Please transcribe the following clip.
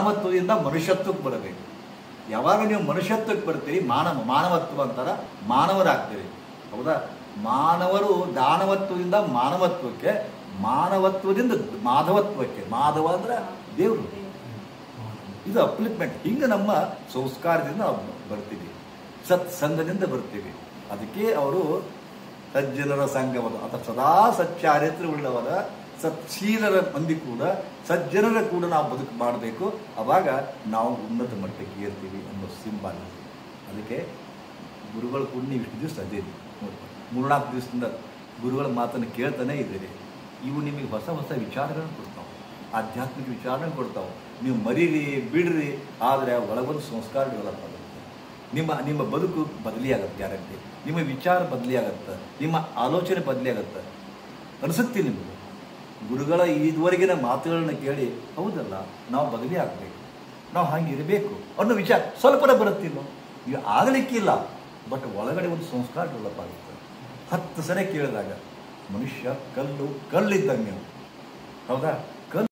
ಮಾನವತ್ವದಿಂದ ಮನುಷ್ಯತ್ವಕ್ಕೆ ಬರಬೇಕು. ಯಾವಾಗ ನೀವು ಮನುಷ್ಯತ್ವಕ್ಕೆ ಬರ್ತೀರಿ, ಮಾನವತ್ವ ಅಂತಾರ, ಮಾನವರಾಗ್ತೀರಿ. ಹೌದಾ? ಮಾನವರು ದಾನವತ್ವದಿಂದ ಮಾನವತ್ವಕ್ಕೆ, ಮಾನವತ್ವದಿಂದ ಮಾಧವತ್ವಕ್ಕೆ. ಮಾಧವ ಅಂದ್ರೆ ದೇವರು. ಇದು ಅಪ್ಲಿಪ್ಮೆಂಟ್. ಹಿಂಗೆ ನಮ್ಮ ಸಂಸ್ಕಾರದಿಂದ ನಾವು ಬರ್ತೀವಿ, ಸತ್ಸಂಗದಿಂದ ಬರ್ತೀವಿ. ಅದಕ್ಕೆ ಅವರು ಸಜ್ಜನರ ಸಂಘವನ್ನು ಅಥವಾ ಸದಾ ಸಚ್ಚಾರಿತ್ರ್ಯ ಉಳ್ಳವರ ಸತ್ಶೀಲರ ಮಂದಿ ಕೂಡ, ಸಜ್ಜನರ ಕೂಡ ನಾವು ಬದುಕು ಮಾಡಬೇಕು. ಆವಾಗ ನಾವು ಉನ್ನತ ಮಟ್ಟಕ್ಕೆ ಏರ್ತೀವಿ ಅನ್ನೋ ಸಿಂಬಲ್. ಅದಕ್ಕೆ ಗುರುಗಳ ಕೂಡ ನೀವು ಇಷ್ಟು ದಿವಸ ಅದೇರಿ, 3-4 ದಿವಸದಿಂದ ಗುರುಗಳ ಮಾತನ್ನು ಕೇಳ್ತಾನೆ ಇದ್ದೀರಿ. ಇವು ನಿಮಗೆ ಹೊಸ ಹೊಸ ವಿಚಾರಗಳನ್ನು ಕೊಡ್ತಾವೆ, ಆಧ್ಯಾತ್ಮಿಕ ವಿಚಾರಗಳನ್ನು ಕೊಡ್ತಾವೆ. ನೀವು ಮರೀರಿ ಬಿಡ್ರಿ, ಆದರೆ ಒಳಗೊಂದು ಸಂಸ್ಕಾರ ಡೆವಲಪ್ ಆಗುತ್ತೆ. ನಿಮ್ಮ ಬದುಕು ಬದಲಿ ಆಗುತ್ತೆ, ಗ್ಯಾರಂಟಿ. ನಿಮ್ಮ ವಿಚಾರ ಬದಲಿ ಆಗುತ್ತೆ, ನಿಮ್ಮ ಆಲೋಚನೆ ಬದಲಿ ಆಗುತ್ತೆ. ಅನಿಸುತ್ತೆ ನಿಮಗೆ ಗುರುಗಳ ಇದುವರೆಗಿನ ಮಾತುಗಳನ್ನ ಕೇಳಿ, ಹೌದಲ್ಲ ನಾವು ಬದಲಿ ಆಗಬೇಕು, ನಾವು ಹಾಗೆ ಇರಬೇಕು ಅನ್ನೋ ವಿಚಾರ ಸ್ವಲ್ಪನೇ ಬರುತ್ತಿಲ್ಲ. ಈಗ ಆಗಲಿಕ್ಕಿಲ್ಲ, ಬಟ್ ಒಳಗಡೆ ಒಂದು ಸಂಸ್ಕಾರ ಡೆವಲಪ್ ಆಗುತ್ತೆ. 10 ಸರಿ ಕೇಳಿದಾಗ ಮನುಷ್ಯ ಕಲ್ಲಿದ್ದಂಗೆ. ಹೌದಾ?